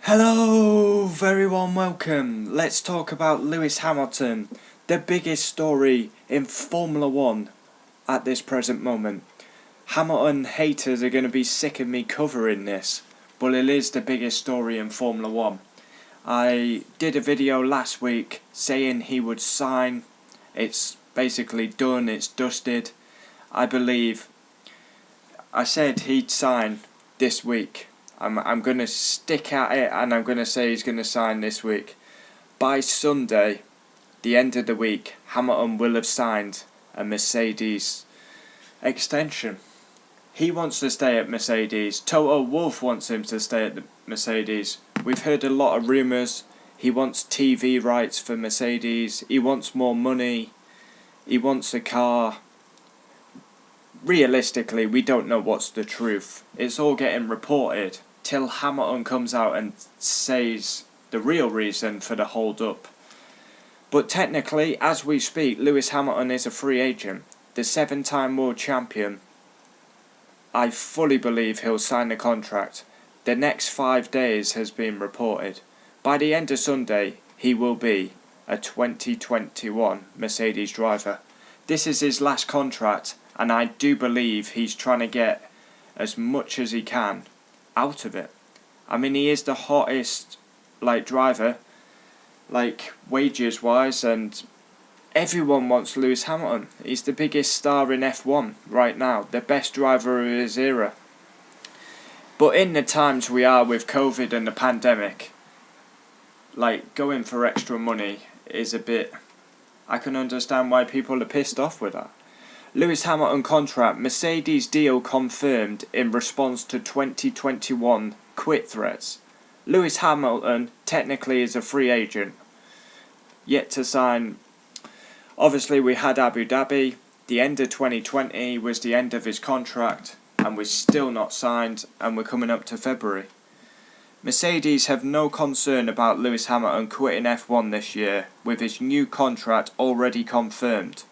Hello, very warm welcome. Let's talk about Lewis Hamilton, the biggest story in Formula 1 at this present moment. Hamilton haters are going to be sick of me covering this, but it is the biggest story in Formula 1. I did a video last week saying he would sign. It's basically done, it's dusted. I believe I said he'd sign this week. I'm going to stick at it and I'm going to say he's going to sign this week. By Sunday, the end of the week, Hamilton will have signed a Mercedes extension. He wants to stay at Mercedes. Toto Wolff wants him to stay at the Mercedes. We've heard a lot of rumours. He wants TV rights for Mercedes. He wants more money. He wants a car. Realistically, we don't know what's the truth. It's all getting reported till Hamilton comes out and says the real reason for the hold up. But technically, as we speak, Lewis Hamilton is a free agent. The 7-time world champion. I fully believe he'll sign the contract. The next 5 days has been reported. By the end of Sunday, he will be a 2021 Mercedes driver. This is his last contract, and I do believe he's trying to get as much as he can out of it. I mean, he is the hottest driver, wages wise, and everyone wants Lewis Hamilton. He's the biggest star in F1 right now, the best driver of his era. But in the times we are with COVID and the pandemic, going for extra money is a bit... I can understand why people are pissed off with that. Lewis Hamilton contract, Mercedes deal confirmed in response to 2021 quit threats. Lewis Hamilton technically is a free agent, yet to sign. Obviously we had Abu Dhabi, the end of 2020 was the end of his contract, and we're still not signed, and we're coming up to February. Mercedes have no concern about Lewis Hamilton quitting F1 this year, with his new contract already confirmed.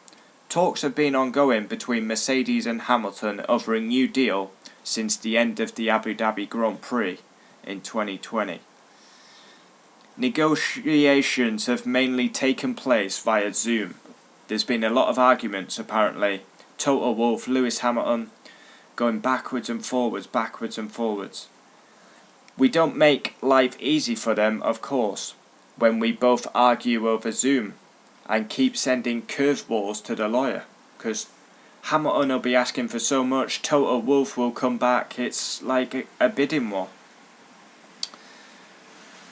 Talks have been ongoing between Mercedes and Hamilton over a new deal since the end of the Abu Dhabi Grand Prix in 2020. Negotiations have mainly taken place via Zoom. There's been a lot of arguments apparently. Toto Wolff, Lewis Hamilton, going backwards and forwards, backwards and forwards. We don't make life easy for them, of course, when we both argue over Zoom and keep sending curveballs to the lawyer, because Hamilton will be asking for so much, Toto Wolff will come back. It's like a bidding war.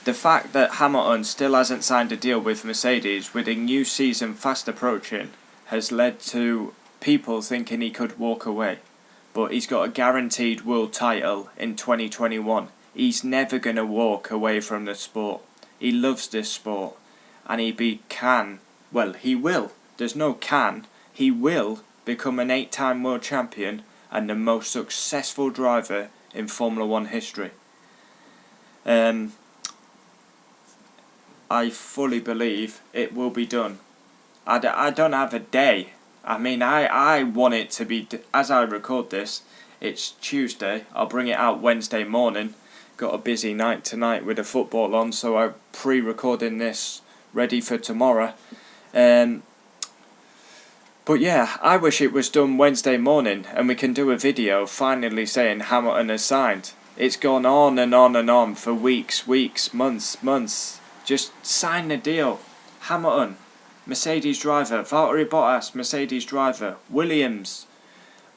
The fact that Hamilton still hasn't signed a deal with Mercedes, with a new season fast approaching, has led to people thinking he could walk away. But he's got a guaranteed world title in 2021. He's never going to walk away from the sport. He loves this sport, and he will. There's no can. He will become an 8-time world champion and the most successful driver in Formula 1 history. I fully believe it will be done. I don't have a day. I mean, I want it to be, as I record this, it's Tuesday. I'll bring it out Wednesday morning. Got a busy night tonight with the football on, so I'm pre-recording this ready for tomorrow. But yeah, I wish it was done Wednesday morning and we can do a video finally saying Hamilton has signed. It's gone on and on and on for weeks, months. Just sign the deal. Hamilton, Mercedes driver. Valtteri Bottas, Mercedes driver. Williams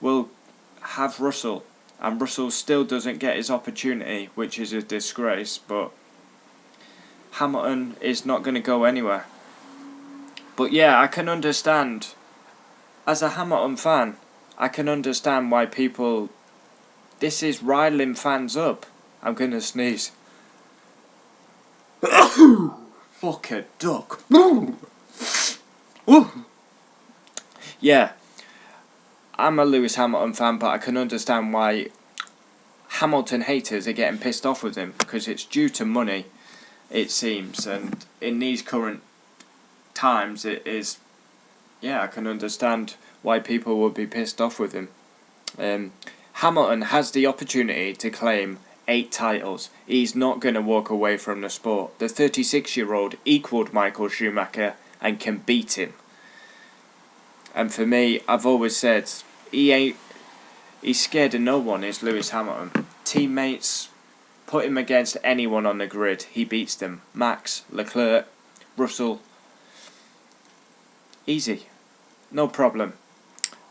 will have Russell, and Russell still doesn't get his opportunity, which is a disgrace, but Hamilton is not going to go anywhere. But yeah, I can understand, as a Hamilton fan, I can understand why people... This is riling fans up. I'm going to sneeze. Fuck a duck. Yeah, I'm a Lewis Hamilton fan, but I can understand why Hamilton haters are getting pissed off with him, because it's due to money, it seems, and in these current times it is... Yeah, I can understand why people would be pissed off with him. Hamilton has the opportunity to claim 8 titles. He's not going to walk away from the sport. The 36-year-old equalled Michael Schumacher and can beat him. And for me, I've always said, he's scared of no one, is Lewis Hamilton. Teammates, put him against anyone on the grid, he beats them. Max, Leclerc, Russell. Easy. No problem.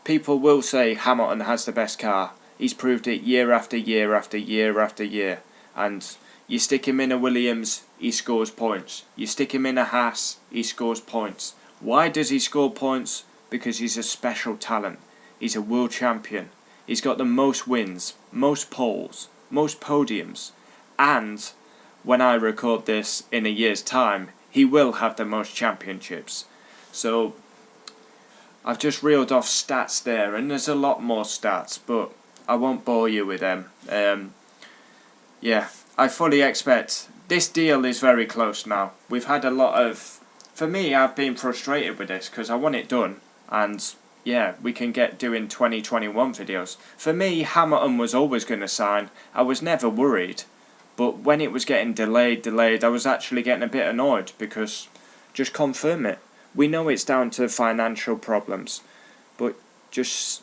People will say Hamilton has the best car. He's proved it year after year after year after year. And you stick him in a Williams, he scores points. You stick him in a Haas, he scores points. Why does he score points? Because he's a special talent. He's a world champion. He's got the most wins, most poles, most podiums. And when I record this in a year's time, he will have the most championships. So I've just reeled off stats there, and there's a lot more stats, but I won't bore you with them. Yeah, I fully expect this deal is very close now. We've had a lot of... For me, I've been frustrated with this because I want it done. And yeah, we can get doing 2021 videos. For me, Hamilton was always going to sign. I was never worried. But when it was getting delayed, I was actually getting a bit annoyed because just confirm it. We know it's down to financial problems. But just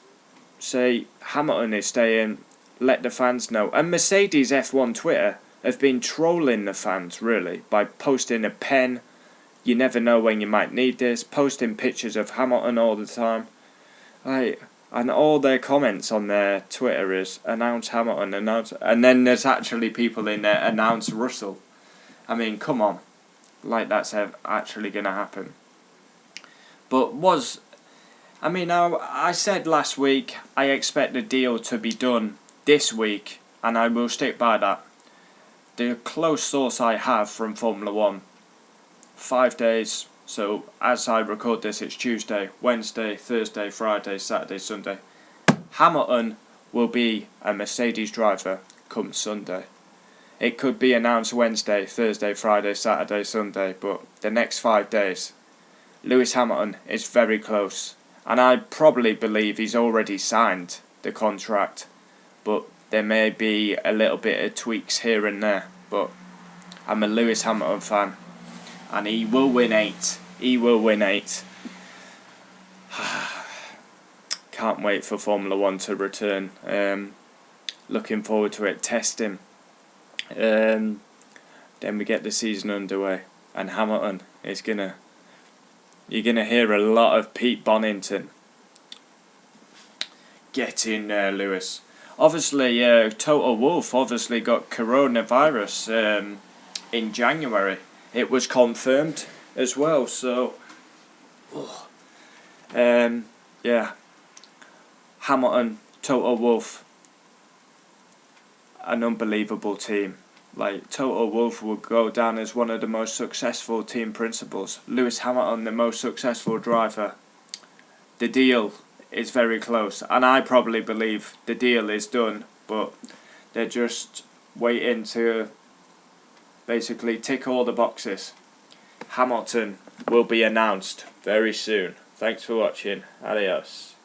say Hamilton is staying, let the fans know. And Mercedes F1 Twitter have been trolling the fans, really, by posting a pen. You never know when you might need this. Posting pictures of Hamilton all the time. And all their comments on their Twitter is announce Hamilton, announce, and then there's actually people in there announce Russell. I mean, come on, like that's actually going to happen. But I said last week I expect the deal to be done this week, and I will stick by that. The close source I have from Formula 1, 5 days. So as I record this, it's Tuesday, Wednesday, Thursday, Friday, Saturday, Sunday. Hamilton will be a Mercedes driver come Sunday. It could be announced Wednesday, Thursday, Friday, Saturday, Sunday, but the next 5 days. Lewis Hamilton is very close, and I probably believe he's already signed the contract, but there may be a little bit of tweaks here and there, but I'm a Lewis Hamilton fan. And he will win 8. He will win 8. Can't wait for Formula 1 to return. Looking forward to it. Testing. Then we get the season underway. And Hamilton is gonna... You're gonna hear a lot of Pete Bonington. Get in there, Lewis. Obviously, Toto Wolff obviously got coronavirus in January. It was confirmed as well, so yeah, Hamilton, Toto Wolff, an unbelievable team. Like, Toto Wolff will go down as one of the most successful team principals. Lewis Hamilton, the most successful driver. The deal is very close, and I probably believe the deal is done, but they're just waiting to basically tick all the boxes. Hamilton will be announced very soon. Thanks for watching. Adios.